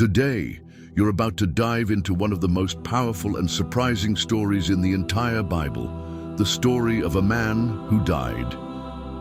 Today, you're about to dive into one of the most powerful and surprising stories in the entire Bible, the story of a man who died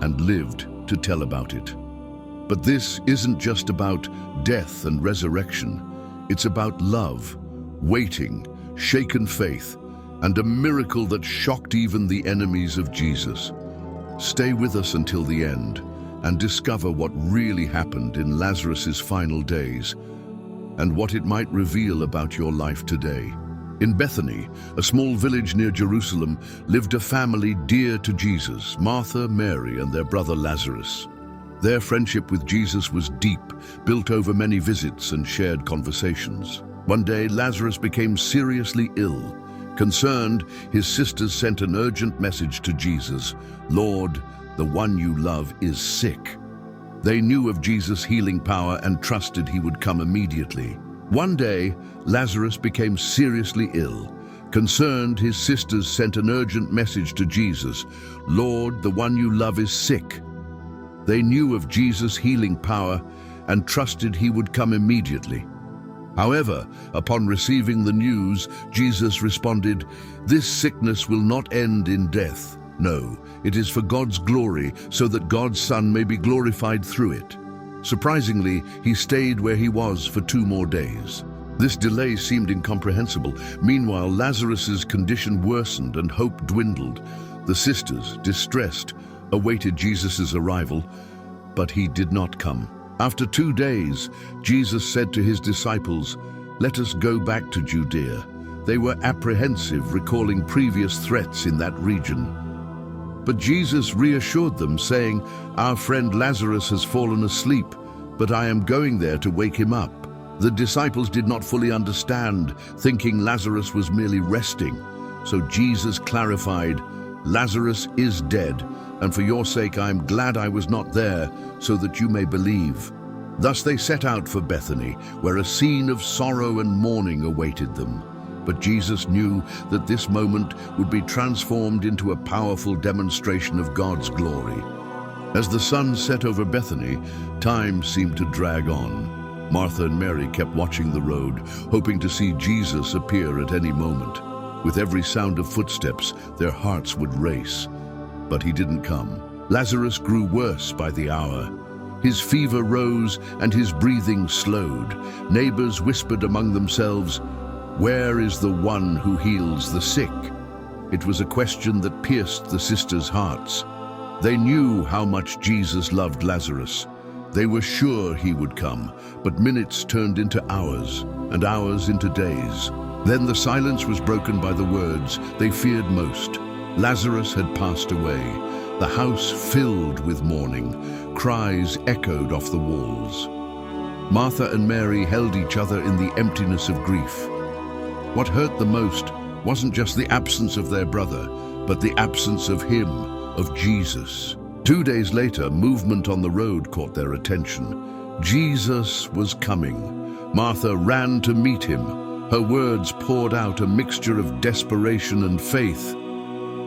and lived to tell about it. But this isn't just about death and resurrection. It's about love, waiting, shaken faith, and a miracle that shocked even the enemies of Jesus. Stay with us until the end and discover what really happened in Lazarus's final days and what it might reveal about your life today. In Bethany, a small village near Jerusalem, lived a family dear to Jesus, Martha, Mary, and their brother Lazarus. Their friendship with Jesus was deep, built over many visits and shared conversations. One day, Lazarus became seriously ill. Concerned, his sisters sent an urgent message to Jesus, "Lord, the one you love is sick." They knew of Jesus' healing power and trusted he would come immediately. One day, Lazarus became seriously ill. Concerned, his sisters sent an urgent message to Jesus, "Lord, the one you love is sick." They knew of Jesus' healing power and trusted he would come immediately. However, upon receiving the news, Jesus responded, "This sickness will not end in death. No, it is for God's glory, so that God's Son may be glorified through it." Surprisingly, he stayed where he was for 2 more days. This delay seemed incomprehensible. Meanwhile, Lazarus's condition worsened and hope dwindled. The sisters, distressed, awaited Jesus' arrival, but he did not come. After 2 days, Jesus said to his disciples, "Let us go back to Judea." They were apprehensive, recalling previous threats in that region. But Jesus reassured them, saying, "Our friend Lazarus has fallen asleep, but I am going there to wake him up." The disciples did not fully understand, thinking Lazarus was merely resting. So Jesus clarified, "Lazarus is dead, and for your sake I am glad I was not there, so that you may believe." Thus they set out for Bethany, where a scene of sorrow and mourning awaited them. But Jesus knew that this moment would be transformed into a powerful demonstration of God's glory. As the sun set over Bethany, time seemed to drag on. Martha and Mary kept watching the road, hoping to see Jesus appear at any moment. With every sound of footsteps, their hearts would race. But he didn't come. Lazarus grew worse by the hour. His fever rose and his breathing slowed. Neighbors whispered among themselves, "Where is the one who heals the sick?" It was a question that pierced the sisters' hearts. They knew how much Jesus loved Lazarus. They were sure he would come, but minutes turned into hours, and hours into days. Then the silence was broken by the words they feared most. Lazarus had passed away. The house filled with mourning. Cries echoed off the walls. Martha and Mary held each other in the emptiness of grief. What hurt the most wasn't just the absence of their brother, but the absence of him, of Jesus. 2 days later, movement on the road caught their attention. Jesus was coming. Martha ran to meet him. Her words poured out a mixture of desperation and faith.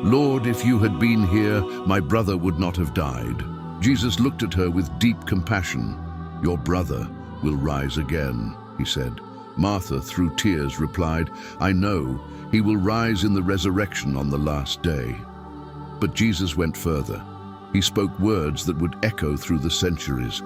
"Lord, if you had been here, my brother would not have died." Jesus looked at her with deep compassion. "Your brother will rise again," he said. Martha, through tears, replied, "I know, he will rise in the resurrection on the last day." But Jesus went further. He spoke words that would echo through the centuries.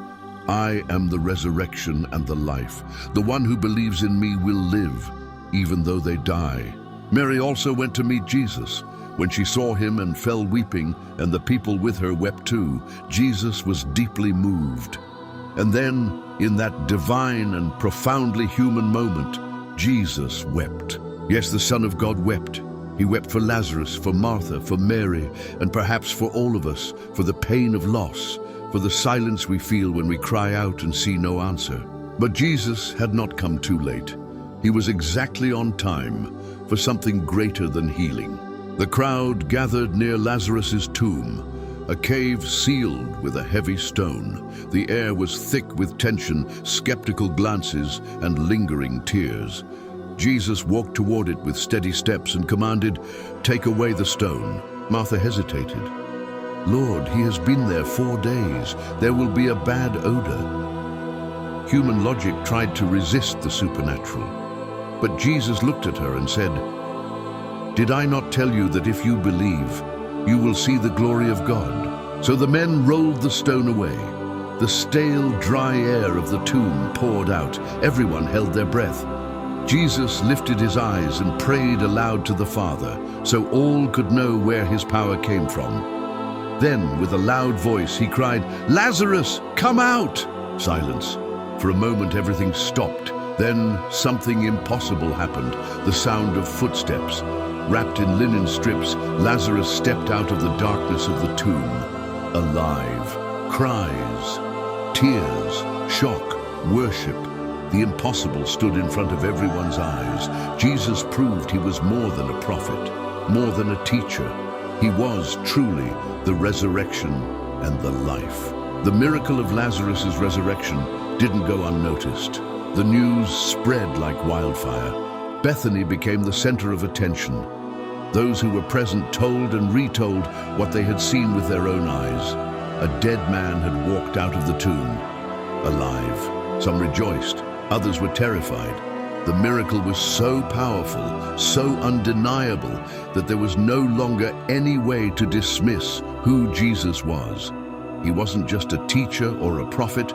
"I am the resurrection and the life. The one who believes in me will live, even though they die." Mary also went to meet Jesus. When she saw him and fell weeping, and the people with her wept too, Jesus was deeply moved. And then, in that divine and profoundly human moment, Jesus wept. Yes, the Son of God wept. He wept for Lazarus, for Martha, for Mary, and perhaps for all of us, for the pain of loss, for the silence we feel when we cry out and see no answer. But Jesus had not come too late. He was exactly on time for something greater than healing. The crowd gathered near Lazarus's tomb, a cave sealed with a heavy stone. The air was thick with tension, skeptical glances, and lingering tears. Jesus walked toward it with steady steps and commanded, "Take away the stone." Martha hesitated. "Lord, he has been there 4 days. There will be a bad odor." Human logic tried to resist the supernatural. But Jesus looked at her and said, "Did I not tell you that if you believe, you will see the glory of God?" So the men rolled the stone away. The stale, dry air of the tomb poured out. Everyone held their breath. Jesus lifted his eyes and prayed aloud to the Father, so all could know where his power came from. Then, with a loud voice, he cried, "Lazarus, come out!" Silence. For a moment, everything stopped. Then something impossible happened, the sound of footsteps. Wrapped in linen strips, Lazarus stepped out of the darkness of the tomb, alive. Cries, tears, shock, worship. The impossible stood in front of everyone's eyes. Jesus proved he was more than a prophet, more than a teacher. He was truly the resurrection and the life. The miracle of Lazarus' resurrection didn't go unnoticed. The news spread like wildfire. Bethany became the center of attention. Those who were present told and retold what they had seen with their own eyes. A dead man had walked out of the tomb, alive. Some rejoiced, others were terrified. The miracle was so powerful, so undeniable, that there was no longer any way to dismiss who Jesus was. He wasn't just a teacher or a prophet,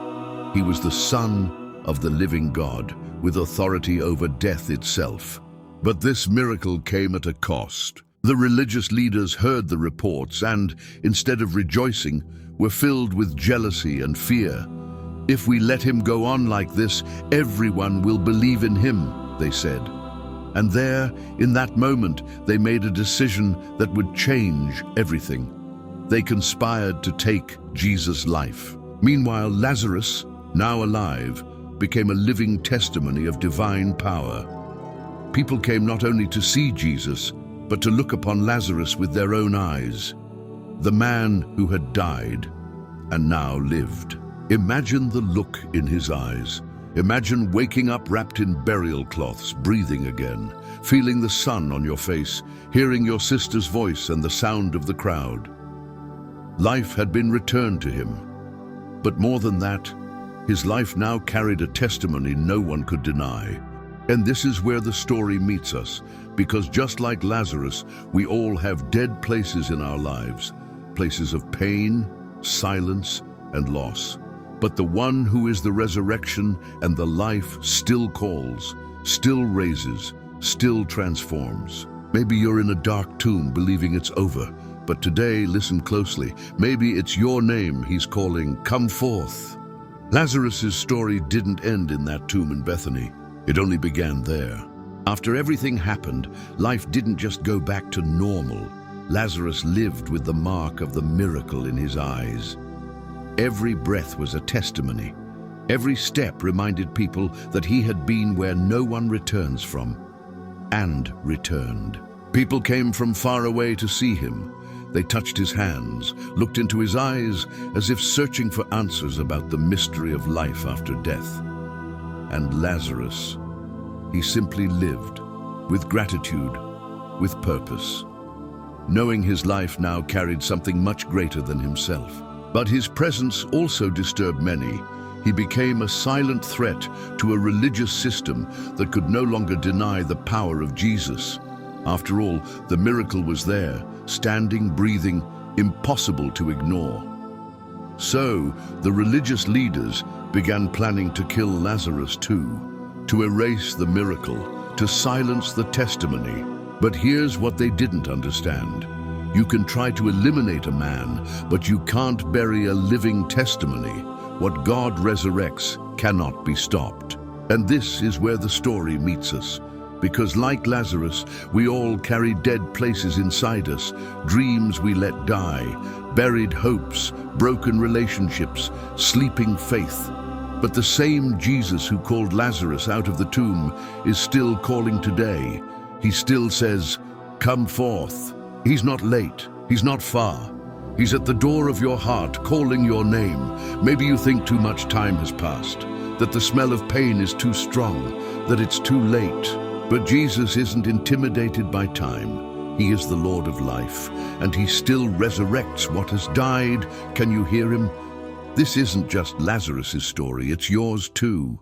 he was the Son of the living God, with authority over death itself. But this miracle came at a cost. The religious leaders heard the reports and, instead of rejoicing, were filled with jealousy and fear. "If we let him go on like this, everyone will believe in him," they said. And there, in that moment, they made a decision that would change everything. They conspired to take Jesus' life. Meanwhile, Lazarus, now alive, became a living testimony of divine power. People came not only to see Jesus, but to look upon Lazarus with their own eyes. The man who had died and now lived. Imagine the look in his eyes. Imagine waking up wrapped in burial cloths, breathing again, feeling the sun on your face, hearing your sister's voice and the sound of the crowd. Life had been returned to him. But more than that, his life now carried a testimony no one could deny. And this is where the story meets us, because just like Lazarus, we all have dead places in our lives, places of pain, silence, and loss. But the one who is the resurrection and the life still calls, still raises, still transforms. Maybe you're in a dark tomb believing it's over, but today, listen closely, maybe it's your name he's calling, "Come forth." Lazarus' story didn't end in that tomb in Bethany. It only began there. After everything happened, life didn't just go back to normal. Lazarus lived with the mark of the miracle in his eyes. Every breath was a testimony. Every step reminded people that he had been where no one returns from, and returned. People came from far away to see him. They touched his hands, looked into his eyes, as if searching for answers about the mystery of life after death. And Lazarus, he simply lived, with gratitude, with purpose, knowing his life now carried something much greater than himself. But his presence also disturbed many. He became a silent threat to a religious system that could no longer deny the power of Jesus. After all, the miracle was there, standing, breathing, impossible to ignore. So, the religious leaders began planning to kill Lazarus too, to erase the miracle, to silence the testimony. But here's what they didn't understand. You can try to eliminate a man, but you can't bury a living testimony. What God resurrects cannot be stopped. And this is where the story meets us. Because like Lazarus, we all carry dead places inside us, dreams we let die, buried hopes, broken relationships, sleeping faith. But the same Jesus who called Lazarus out of the tomb is still calling today. He still says, "Come forth." He's not late, he's not far. He's at the door of your heart, calling your name. Maybe you think too much time has passed, that the smell of pain is too strong, that it's too late. But Jesus isn't intimidated by time. He is the Lord of life, and he still resurrects what has died. Can you hear him? This isn't just Lazarus's story, it's yours too.